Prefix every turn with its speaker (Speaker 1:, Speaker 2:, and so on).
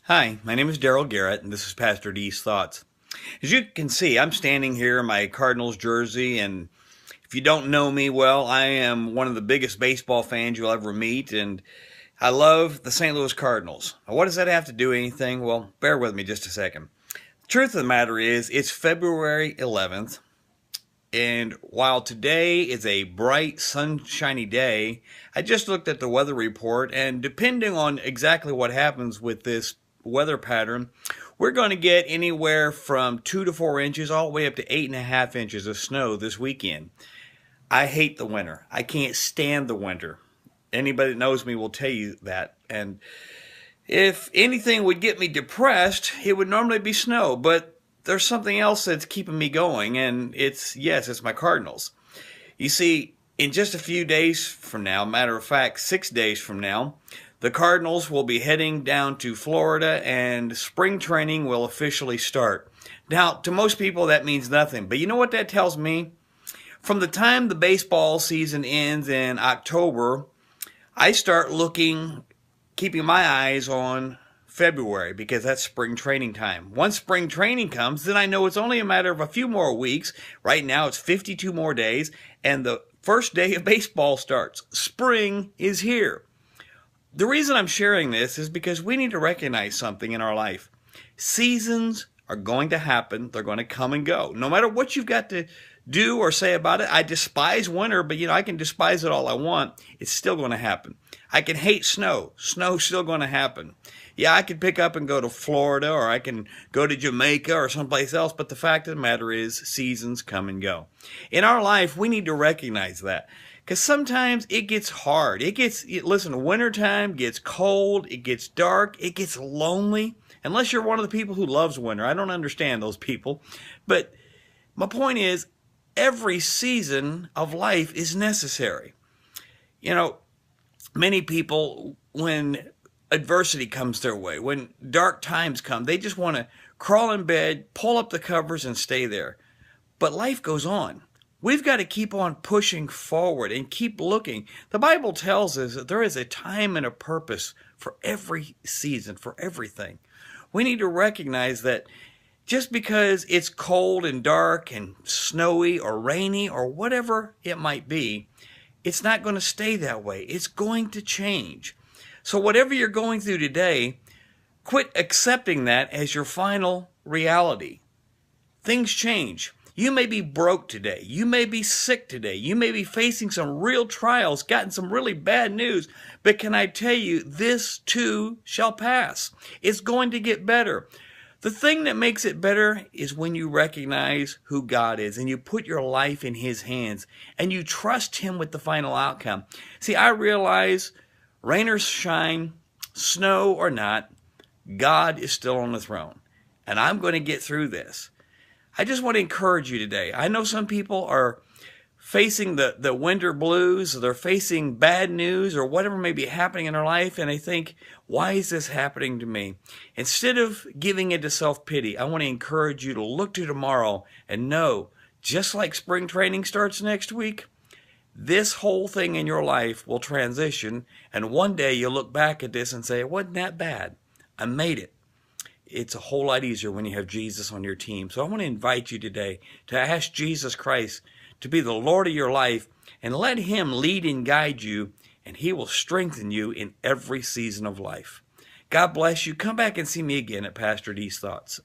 Speaker 1: Hi, my name is Daryl Garrett, and this is Pastor D's Thoughts. As you can see, I'm standing here in my Cardinals jersey, and if you don't know me well, I am one of the biggest baseball fans you'll ever meet, and I love the St. Louis Cardinals. Now, what does that have to do with anything? Well, bear with me just a second. The truth of the matter is, it's February 11th, and while today is a bright, sunshiny day, I just looked at the weather report, and depending on exactly what happens with this weather pattern, we're going to get anywhere from 2 to 4 inches all the way up to 8.5 inches of snow this weekend. I hate the winter. I can't stand the winter. Anybody that knows me will tell you that. And if anything would get me depressed, it would normally be snow. But there's something else that's keeping me going, and it's my Cardinals. You see, in just a few days from now, matter of fact, 6 days from now, the Cardinals will be heading down to Florida, and spring training will officially start. Now, to most people, that means nothing. But you know what that tells me? From the time the baseball season ends in October, I start keeping my eyes on February, because that's spring training time. Once spring training comes, then I know it's only a matter of a few more weeks. Right now, it's 52 more days, and the first day of baseball starts. Spring is here. The reason I'm sharing this is because we need to recognize something in our life. Seasons are going to happen. They're going to come and go. No matter what you've got to do or say about it. I despise winter, but I can despise it all I want. It's still going to happen. I can hate snow. Snow's still going to happen. Yeah, I could pick up and go to Florida, or I can go to Jamaica or someplace else, but the fact of the matter is seasons come and go. In our life, we need to recognize that. Because sometimes it gets hard. Listen, wintertime gets cold, it gets dark, it gets lonely. Unless you're one of the people who loves winter. I don't understand those people. But my point is, every season of life is necessary. Many people, when adversity comes their way, when dark times come, they just want to crawl in bed, pull up the covers, and stay there. But life goes on. We've got to keep on pushing forward and keep looking. The Bible tells us that there is a time and a purpose for every season, for everything. We need to recognize that just because it's cold and dark and snowy or rainy or whatever it might be, it's not going to stay that way. It's going to change. So whatever you're going through today, quit accepting that as your final reality. Things change. You may be broke today. You may be sick today. You may be facing some real trials, gotten some really bad news. But can I tell you, this too shall pass. It's going to get better. The thing that makes it better is when you recognize who God is and you put your life in His hands and you trust Him with the final outcome. See, I realize rain or shine, snow or not, God is still on the throne. And I'm going to get through this. I just want to encourage you today. I know some people are facing the winter blues, or they're facing bad news or whatever may be happening in their life, and they think, why is this happening to me? Instead of giving into self-pity, I want to encourage you to look to tomorrow and know, just like spring training starts next week, this whole thing in your life will transition, and one day you'll look back at this and say, it wasn't that bad. I made it. It's a whole lot easier when you have Jesus on your team. So I want to invite you today to ask Jesus Christ to be the Lord of your life and let Him lead and guide you, and He will strengthen you in every season of life. God bless you. Come back and see me again at Pastor D's Thoughts.